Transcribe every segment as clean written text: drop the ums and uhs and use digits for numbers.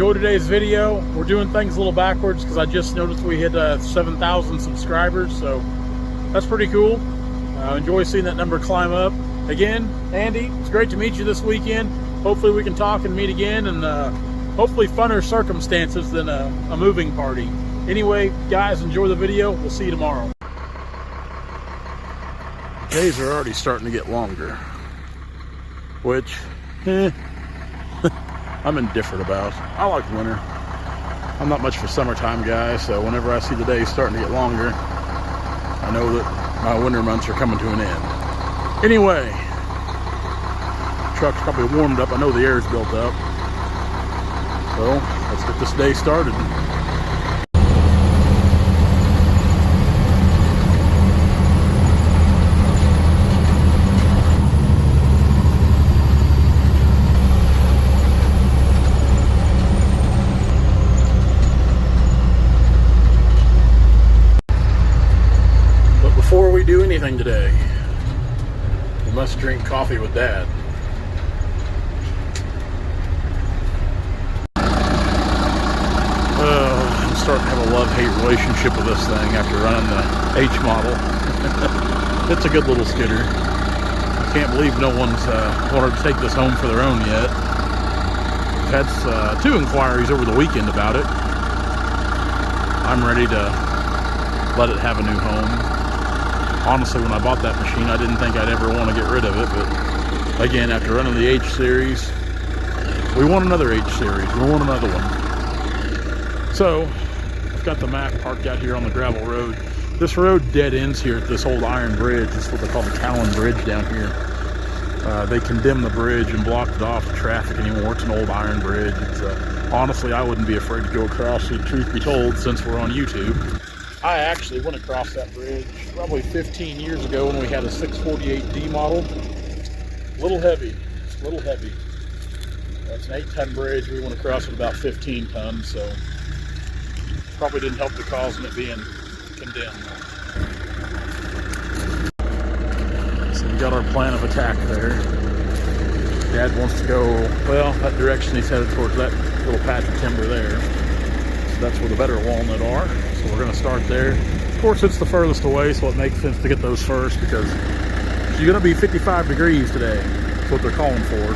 enjoy today's video. We're doing things a little backwards because I just noticed we hit 7,000 subscribers, so that's pretty cool. Enjoy seeing that number climb up. Again, Andy, it's great to meet you this weekend. Hopefully we can talk and meet again, and hopefully funner circumstances than a moving party. Anyway, guys, enjoy the video. We'll see you tomorrow. Days are already starting to get longer, which I'm indifferent about. I like winter. I'm not much for summertime, guys, so whenever I see the days starting to get longer, I know that my winter months are coming to an end. Anyway, truck's probably warmed up. I know the air's built up. So let's get this day started. But before we do anything today, we must drink coffee with Dad. I'm starting to have a love-hate relationship with this thing after running the H model. It's a good little skidder. I can't believe no one's wanted to take this home for their own yet. We've had 2 inquiries over the weekend about it. I'm ready to let it have a new home. Honestly, when I bought that machine, I didn't think I'd ever want to get rid of it, but again, after running the H series, we want another H series. We want another one. So, I've got the Mac parked out here on the gravel road. This road dead ends here at this old iron bridge. It's what they call the Callan Bridge down here. They condemned the bridge and blocked it off to traffic anymore. It's an old iron bridge. It's, honestly, I wouldn't be afraid to go across it, truth be told, since we're on YouTube. I actually went across that bridge probably 15 years ago when we had a 648D model. A little heavy, a little heavy. It's an 8-ton bridge. We went across with about 15 tons, so probably didn't help the cause in it being condemned. So we got our plan of attack there. Dad wants to go, well, that direction. He's headed towards that little patch of timber there. So that's where the better walnut are. So we're going to start there. Of course, it's the furthest away, so it makes sense to get those first because it's going to be 55 degrees today. That's what they're calling for.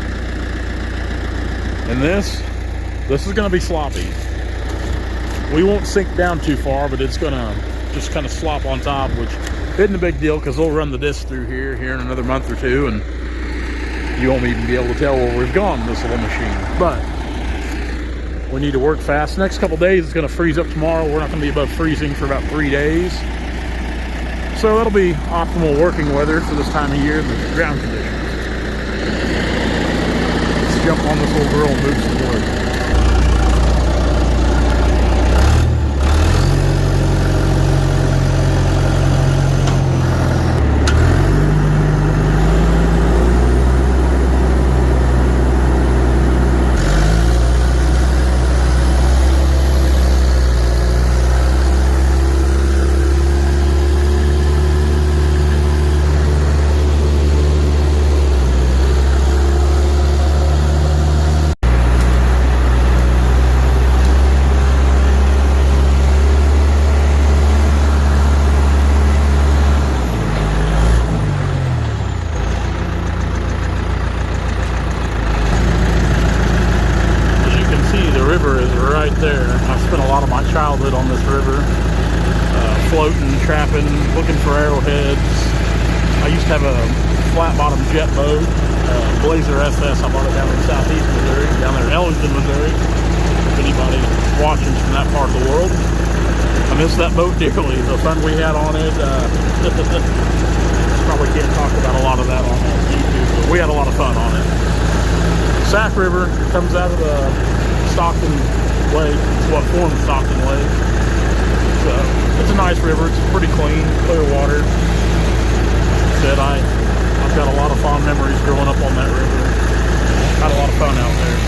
And this is going to be sloppy. We won't sink down too far, but it's going to just kind of slop on top, which isn't a big deal because they'll run the disc through here in another month or 2, and you won't even be able to tell where we've gone this little machine. But we need to work fast. The next couple days, it's going to freeze up tomorrow. We're not going to be above freezing for about 3 days. So that'll be optimal working weather for this time of year, the ground conditions. Let's jump on this little girl and move some wood. Childhood on this river, floating, trapping, looking for arrowheads. I used to have a flat bottom jet boat, Blazer SS. I bought it down in southeast Missouri, down there in Ellington, Missouri. If anybody watching from that part of the world, I miss that boat dearly. The fun we had on it, probably can't talk about a lot of that on YouTube, but we had a lot of fun on it. Sac River comes out of the Stockton Lake. It's what forms Stockton Lake. So it's a nice river. It's pretty clean, clear water. Said I've got a lot of fond memories growing up on that river. Had a lot of fun out there.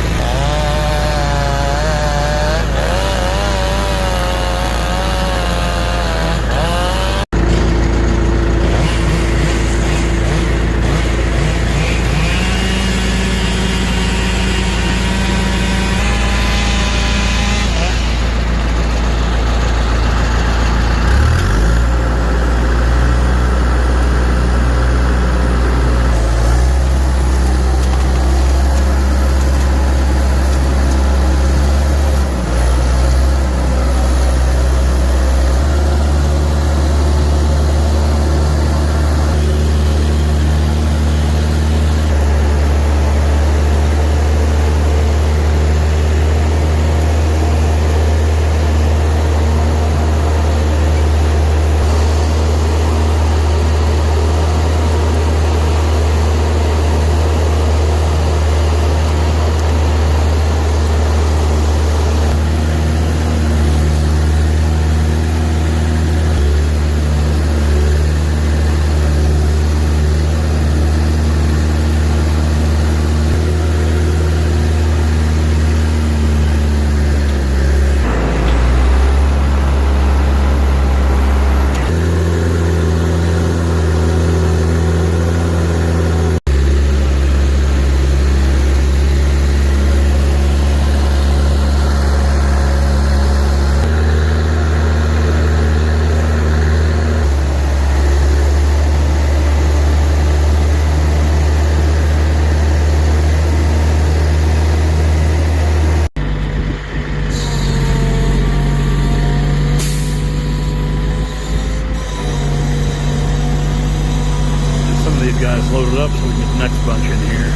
guys loaded up so we can get the next bunch in here.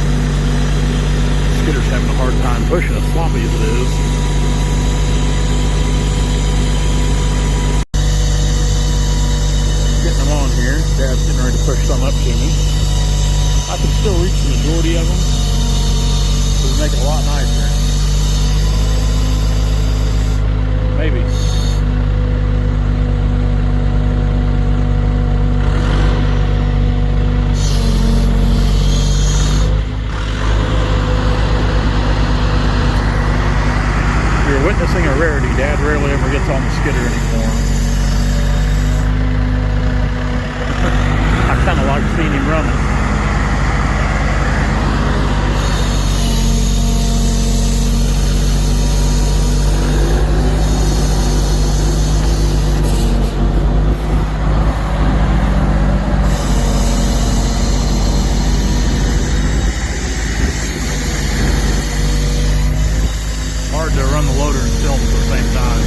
Skitter's having a hard time pushing as sloppy as it is. Getting them on here. Dad's getting ready to push some up to me. I can still reach the majority of them. It would make it a lot nicer. Maybe. You're witnessing a rarity. Dad rarely ever gets on the skidder anymore. I kind of like seeing him running. Hard to run the loader and film at the same time.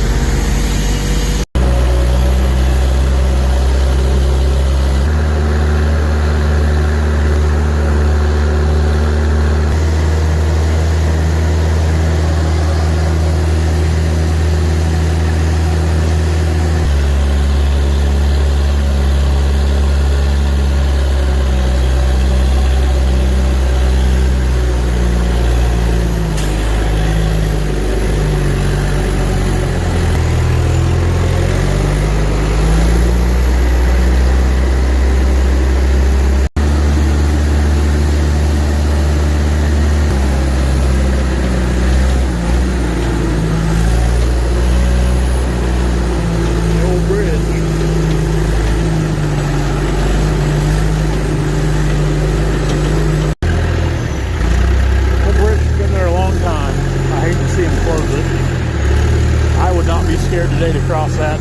Today to cross that.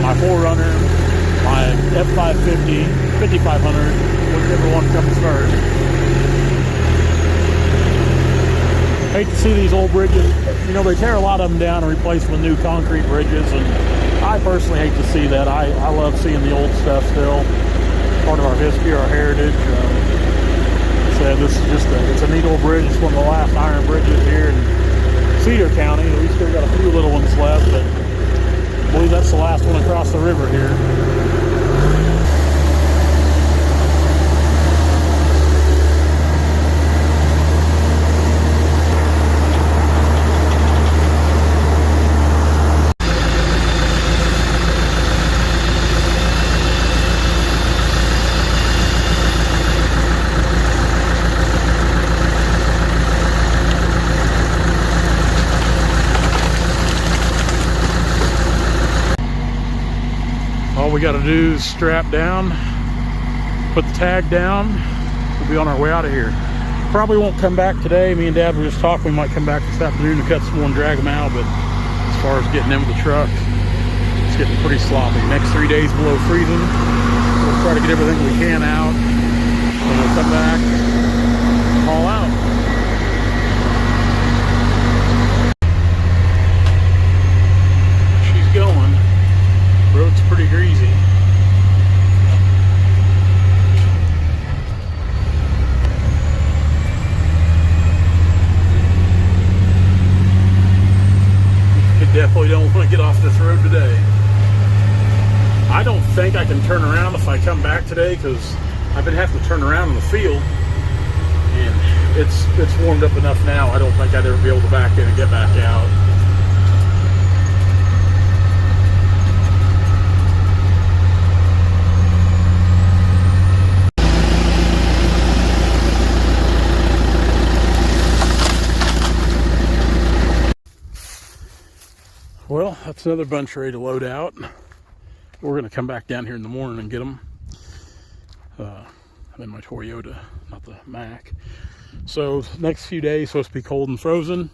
My 4Runner, my F550, 5500, whichever one comes first. Hate to see these old bridges. You know, they tear a lot of them down and replace them with new concrete bridges, and I personally hate to see that. I love seeing the old stuff still. Part of our history, our heritage. So this is just it's a neat old bridge. It's one of the last iron bridges here in Cedar County. We still got a few little ones left, but I believe that's the last one across the river here. All we got to do is strap down, put the tag down, we'll be on our way out of here. Probably won't come back today. Me and Dad were just talking, we might come back this afternoon to cut some more and drag them out, but as far as getting in with the truck, it's getting pretty sloppy. Next 3 days below freezing. We'll try to get everything we can out, and we'll come back and haul out. She's going. Road's pretty greasy. You definitely don't want to get off this road today. I don't think I can turn around if I come back today, because I've been having to turn around in the field, and it's warmed up enough now. I don't think I'd ever be able to back in and get back out. Well, that's another bunch ready to load out. We're going to come back down here in the morning and get them. I'm in my Toyota, not the Mac. So next few days supposed to be cold and frozen.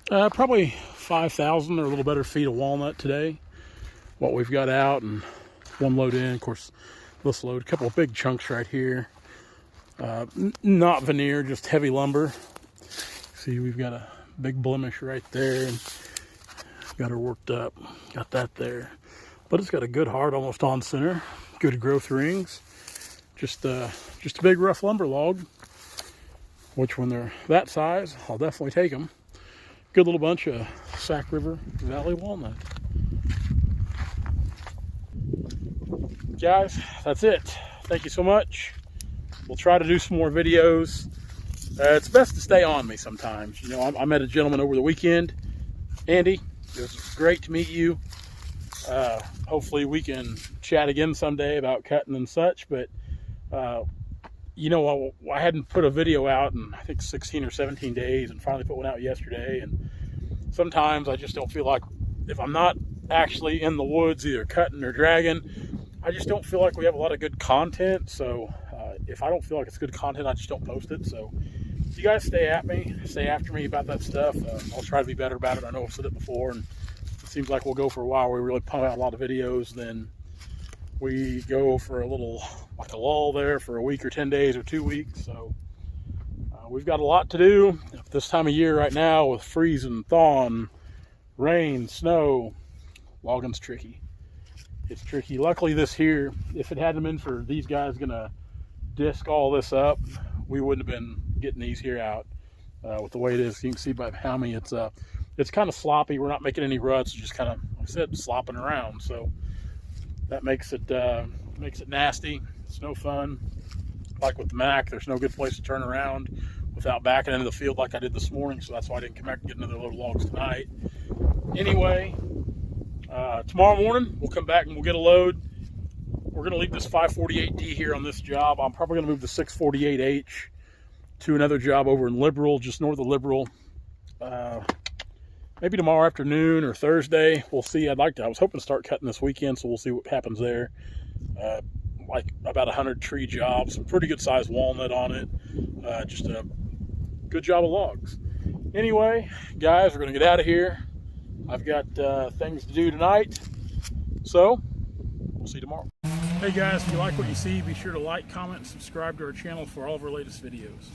Probably 5,000 or a little better feet of walnut today. What we've got out, and one load in. Of course, this load, a couple of big chunks right here. Not veneer, just heavy lumber. See, we've got a big blemish right there. And got her worked up, got that there, but it's got a good heart, almost on center, good growth rings. Just a big rough lumber log, which when they're that size, I'll definitely take them. Good little bunch of Sac River Valley walnut. Guys, that's it. Thank you so much. We'll try to do some more videos. It's best to stay on me sometimes. You know, I met a gentleman over the weekend, Andy. It was great to meet you. Hopefully we can chat again someday about cutting and such, but you know, I hadn't put a video out in I think 16 or 17 days and finally put one out yesterday. And sometimes I just don't feel like, if I'm not actually in the woods either cutting or dragging, I just don't feel like we have a lot of good content. So if I don't feel like it's good content, I just don't post it. So you guys stay after me about that stuff. I'll try to be better about it. I know I've said it before, and it seems like we'll go for a while where we really pump out a lot of videos, then we go for a little, like a lull there for a week or 10 days or 2 weeks. So we've got a lot to do this time of year right now with freezing, thawing, rain, snow. Logging's tricky. It's tricky. Luckily this here, if it hadn't been for these guys gonna disc all this up, we wouldn't have been getting these here out with the way it is. You can see by how many it's kind of sloppy. We're not making any ruts, just kind of, like I said, slopping around. So that makes it nasty. It's no fun. Like with the Mac, there's no good place to turn around without backing into the field like I did this morning. So that's why I didn't come back and get another load of logs tonight. Anyway, tomorrow morning we'll come back and we'll get a load. We're going to leave this 548D here on this job. I'm probably going to move the 648H to another job over in Liberal, just north of Liberal. Maybe tomorrow afternoon or Thursday. We'll see. I was hoping to start cutting this weekend, so we'll see what happens there. Like about 100 tree job, some pretty good sized walnut on it. Just a good job of logs. Anyway, guys, we're going to get out of here. I've got things to do tonight, so we'll see you tomorrow. Hey guys, if you like what you see, be sure to like, comment, and subscribe to our channel for all of our latest videos.